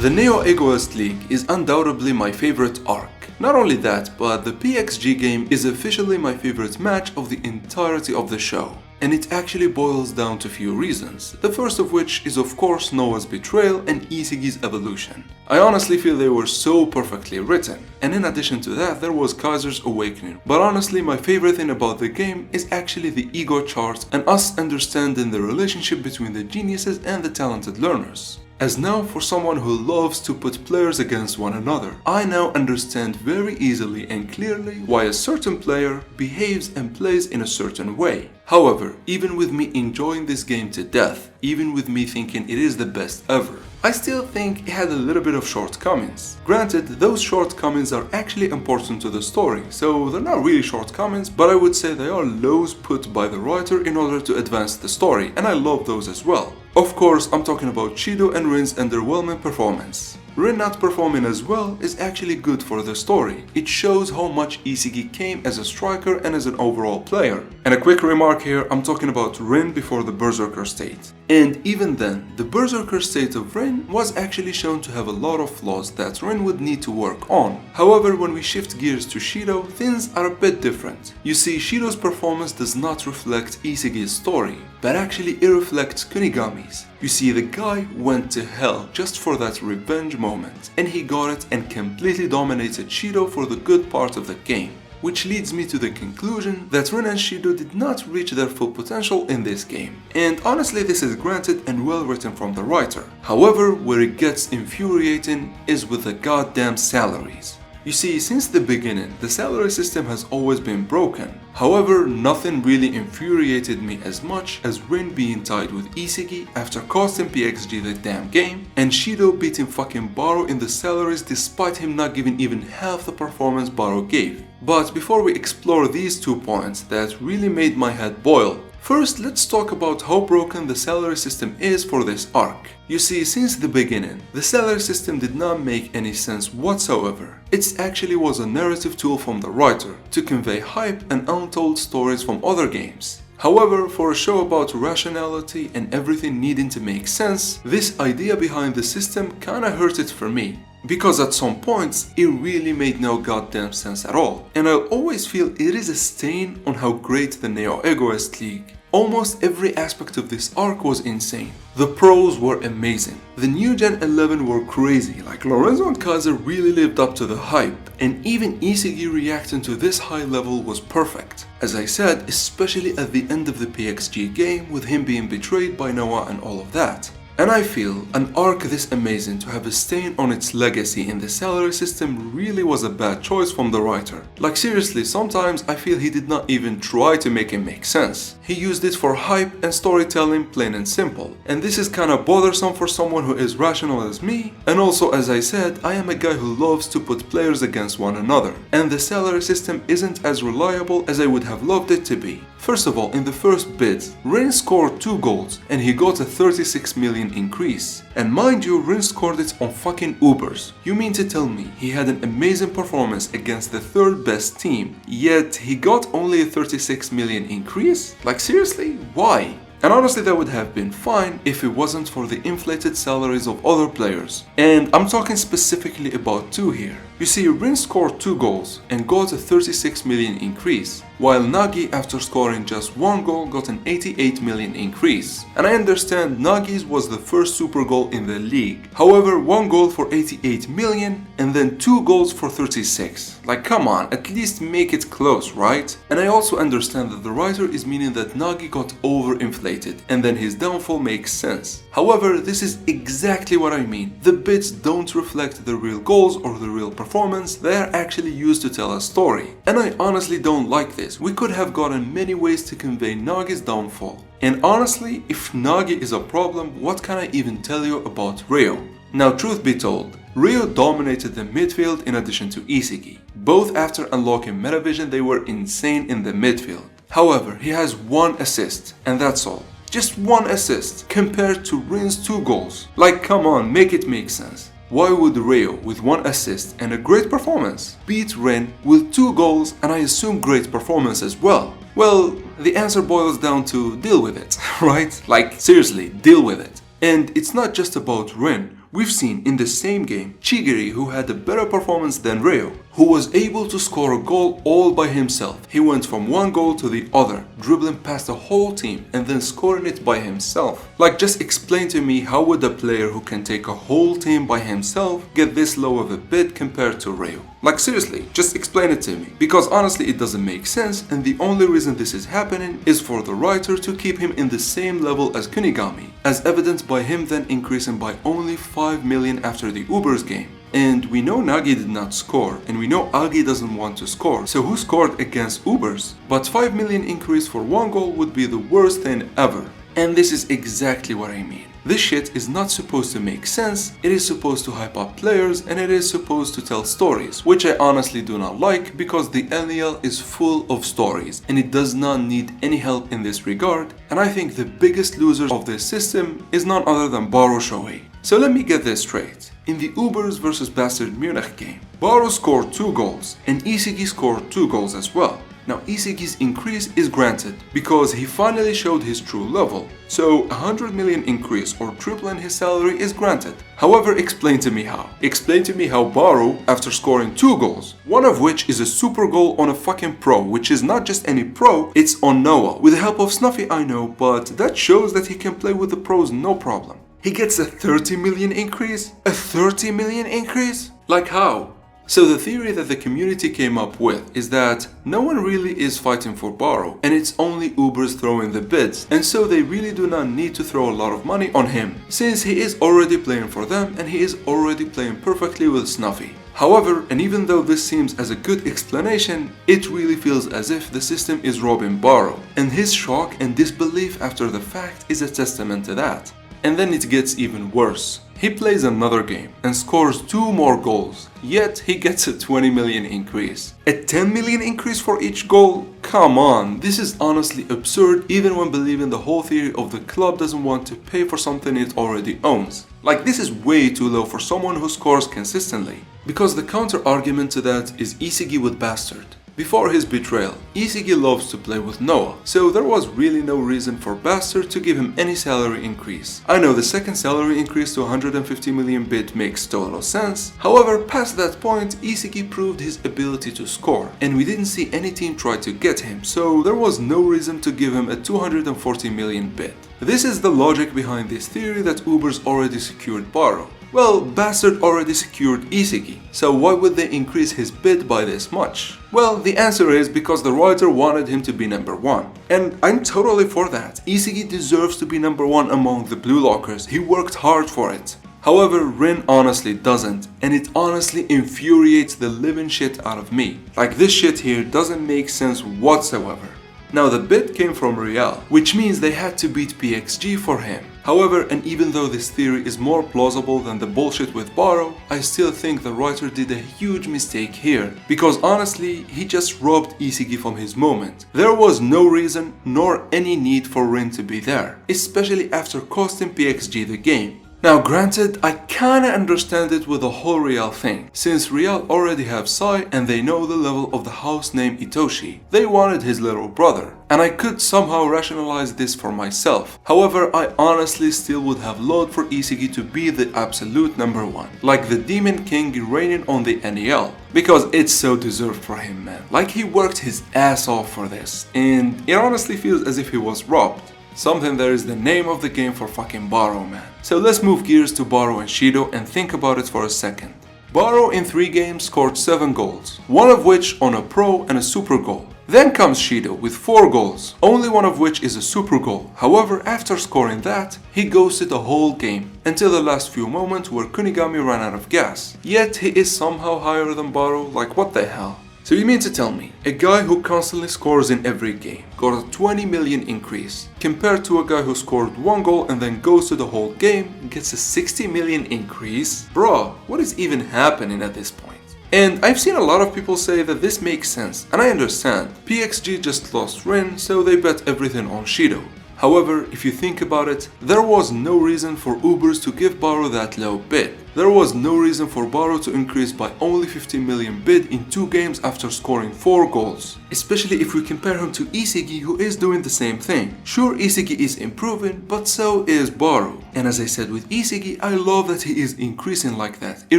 The Neo-Egoist League is undoubtedly my favorite arc. Not only that, but the PXG game is officially my favorite match of the entirety of the show. And it actually boils down to few reasons, the first of which is of course Noah's betrayal and Isagi's evolution. I honestly feel they were so perfectly written, and in addition to that there was Kaiser's awakening. But honestly my favorite thing about the game is actually the ego chart and us understanding the relationship between the geniuses and the talented learners. As now for someone who loves to put players against one another, I now understand very easily and clearly why a certain player behaves and plays in a certain way. However, even with me enjoying this game to death, even with me thinking it is the best ever, I still think it had a little bit of shortcomings. Granted, those shortcomings are actually important to the story, so they're not really shortcomings, but I would say they are lows put by the writer in order to advance the story, and I love those as well. Of course, I'm talking about Shido and Rin's underwhelming performance. Rin not performing as well is actually good for the story. It shows how much Isagi came as a striker and as an overall player. And a quick remark here, I'm talking about Rin before the Berserker state. And even then, the Berserker state of Rin was actually shown to have a lot of flaws that Rin would need to work on. However, when we shift gears to Shido, things are a bit different. You see, Shido's performance does not reflect Isagi's story, but actually it reflects Kunigami's. You see, the guy went to hell just for that revenge moment, and he got it and completely dominated Shido for the good part of the game. Which leads me to the conclusion that Rin and Shido did not reach their full potential in this game. And honestly, this is granted and well written from the writer. However, where it gets infuriating is with the goddamn salaries. You see, since the beginning, the salary system has always been broken. However, nothing really infuriated me as much as Rin being tied with Isagi after costing PXG the damn game, and Shido beating fucking Barou in the salaries despite him not giving even half the performance Barou gave. But before we explore these 2 points that really made my head boil, first, let's talk about how broken the salary system is for this arc. You see, since the beginning, the salary system did not make any sense whatsoever. It actually was a narrative tool from the writer to convey hype and untold stories from other games. However, for a show about rationality and everything needing to make sense, this idea behind the system kinda hurt it for me. Because at some points, it really made no goddamn sense at all. And I'll always feel it is a stain on how great the Neo-Egoist League. Almost every aspect of this arc was insane. The pros were amazing. The new Gen 11 were crazy, like Lorenzo and Kaiser really lived up to the hype. And even Isagi reacting to this high level was perfect. As I said, especially at the end of the PXG game with him being betrayed by Noah and all of that. And I feel an arc this amazing to have a stain on its legacy in the salary system really was a bad choice from the writer. Like seriously, sometimes I feel he did not even try to make it make sense. He used it for hype and storytelling, plain and simple. And this is kinda bothersome for someone who is rational as me. And also, as I said, I am a guy who loves to put players against one another. And the salary system isn't as reliable as I would have loved it to be. First of all, in the first bid, Rin scored 2 goals and he got a 36 million increase. And mind you, Rin scored it on fucking Ubers. You mean to tell me he had an amazing performance against the 3rd best team, yet he got only a 36 million increase? Like seriously? Why? And honestly, that would have been fine if it wasn't for the inflated salaries of other players. And I'm talking specifically about 2 here. You see, Rin scored 2 goals and got a 36 million increase, while Nagi, after scoring just 1 goal, got an 88 million increase. And I understand Nagi's was the first super goal in the league. However, 1 goal for 88 million and then 2 goals for 36. Like come on, at least make it close, right? And I also understand that the writer is meaning that Nagi got overinflated and then his downfall makes sense. However, this is exactly what I mean. The bits don't reflect the real goals or the real performance, they are actually used to tell a story. And I honestly don't like this. We could have gotten many ways to convey Nagi's downfall. And honestly, if Nagi is a problem, what can I even tell you about Ryo? Now, truth be told, Ryo dominated the midfield in addition to Isagi. Both after unlocking Metavision, they were insane in the midfield. However, he has 1 assist, and that's all. Just 1 assist compared to Rin's 2 goals. Like come on, make it make sense. Why would Ryo, with 1 assist and a great performance, beat Rin with 2 goals and I assume great performance as well? Well, the answer boils down to deal with it, right? Like seriously, deal with it. And it's not just about Rin. We've seen in the same game Chigiri, who had a better performance than Ryo, who was able to score a goal all by himself. He went from one goal to the other, dribbling past the whole team and then scoring it by himself. Like, just explain to me, how would a player who can take a whole team by himself get this low of a bid compared to Ryo? Like, seriously, just explain it to me. Because honestly it doesn't make sense, and the only reason this is happening is for the writer to keep him in the same level as Kunigami, as evidenced by him then increasing by only 5 million after the Ubers game. And we know Nagi did not score, and we know Agi doesn't want to score, so who scored against Ubers? But 5 million increase for one goal would be the worst thing ever. And this is exactly what I mean. This shit is not supposed to make sense, it is supposed to hype up players, and it is supposed to tell stories, which I honestly do not like, because the NEL is full of stories and it does not need any help in this regard, and I think the biggest loser of this system is none other than Barou Shohei. So let me get this straight. In the Ubers vs Bastard Munich game, Barou scored 2 goals and Isigi scored 2 goals as well. Now Isigi's increase is granted because he finally showed his true level, so 100 million increase or tripling his salary is granted. However, explain to me how. Explain to me how Barou, after scoring 2 goals, one of which is a super goal on a fucking pro, which is not just any pro, it's on Noah. With the help of Snuffy, I know, but that shows that he can play with the pros no problem. He gets a 30 million increase? A 30 million increase? Like how? So the theory that the community came up with is that no one really is fighting for Barou, and it's only Ubers throwing the bids, and so they really do not need to throw a lot of money on him, since he is already playing for them and he is already playing perfectly with Snuffy. However, and even though this seems as a good explanation, it really feels as if the system is robbing Barou, and his shock and disbelief after the fact is a testament to that. And then it gets even worse. He plays another game and scores 2 more goals, yet he gets a 20 million increase. A 10 million increase for each goal? Come on, this is honestly absurd, even when believing the whole theory of the club doesn't want to pay for something it already owns. Like, this is way too low for someone who scores consistently. Because the counter argument to that is Isigi with Bastard. Before his betrayal, Isigi loves to play with Noah, so there was really no reason for Bastard to give him any salary increase. I know the second salary increase to 150 million bid makes total sense, however past that point Isigi proved his ability to score, and we didn't see any team try to get him, so there was no reason to give him a 240 million bid. This is the logic behind this theory that Ubers already secured Barou. Well, Bastard already secured Isigi, so why would they increase his bid by this much? Well, the answer is because the writer wanted him to be number 1. And I'm totally for that. Isigi deserves to be number 1 among the Blue Lockers, he worked hard for it. However, Rin honestly doesn't, and it honestly infuriates the living shit out of me. Like, this shit here doesn't make sense whatsoever. Now the bid came from Real, which means they had to beat PXG for him. However, and even though this theory is more plausible than the bullshit with Barou, I still think the writer did a huge mistake here, because honestly, he just robbed Isigi from his moment. There was no reason nor any need for Rin to be there, especially after costing PXG the game. Now granted, I kinda understand it with the whole Real thing, since Real already have Sai and they know the level of the house named Itoshi. They wanted his little brother, and I could somehow rationalize this for myself. However, I honestly still would have loved for Isigi to be the absolute number 1, like the Demon King reigning on the NEL, because it's so deserved for him, man. Like, he worked his ass off for this, and it honestly feels as if he was robbed. Something that is the name of the game for fucking Barou, man. So let's move gears to Barou and Shido and think about it for a second. Barou in 3 games scored 7 goals, one of which on a pro and a super goal. Then comes Shido with 4 goals, only one of which is a super goal. However, after scoring that, he ghosted the whole game, until the last few moments where Kunigami ran out of gas. Yet he is somehow higher than Barou, like what the hell? So you mean to tell me, a guy who constantly scores in every game got a 20 million increase, compared to a guy who scored 1 goal and then goes to the whole game and gets a 60 million increase? Bruh, what is even happening at this point? And I've seen a lot of people say that this makes sense, and I understand. PXG just lost Rin, so they bet everything on Shido. However, if you think about it, there was no reason for Ubers to give Barou that low bid. There was no reason for Barou to increase by only 15 million bid in 2 games after scoring 4 goals, especially if we compare him to Isigi, who is doing the same thing. Sure, Isigi is improving, but so is Barou. And as I said with Isigi, I love that he is increasing like that. It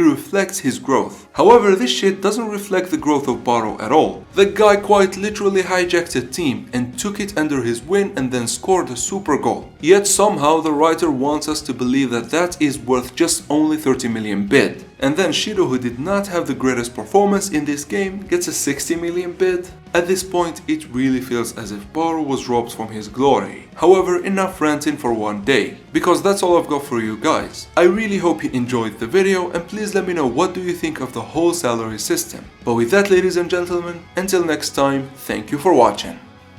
reflects his growth. However, this shit doesn't reflect the growth of Barou at all. The guy quite literally hijacked a team and took it under his wing and then scored a super goal. Yet somehow the writer wants us to believe that that is worth just only 30 million bid. And then Shido, who did not have the greatest performance in this game, gets a 60 million bid. At this point, it really feels as if Barou was robbed from his glory. However, enough ranting for one day, because that's all I've got for you guys. I really hope you enjoyed the video, and please let me know what do you think of the whole salary system. But with that, ladies and gentlemen, until next time, thank you for watching.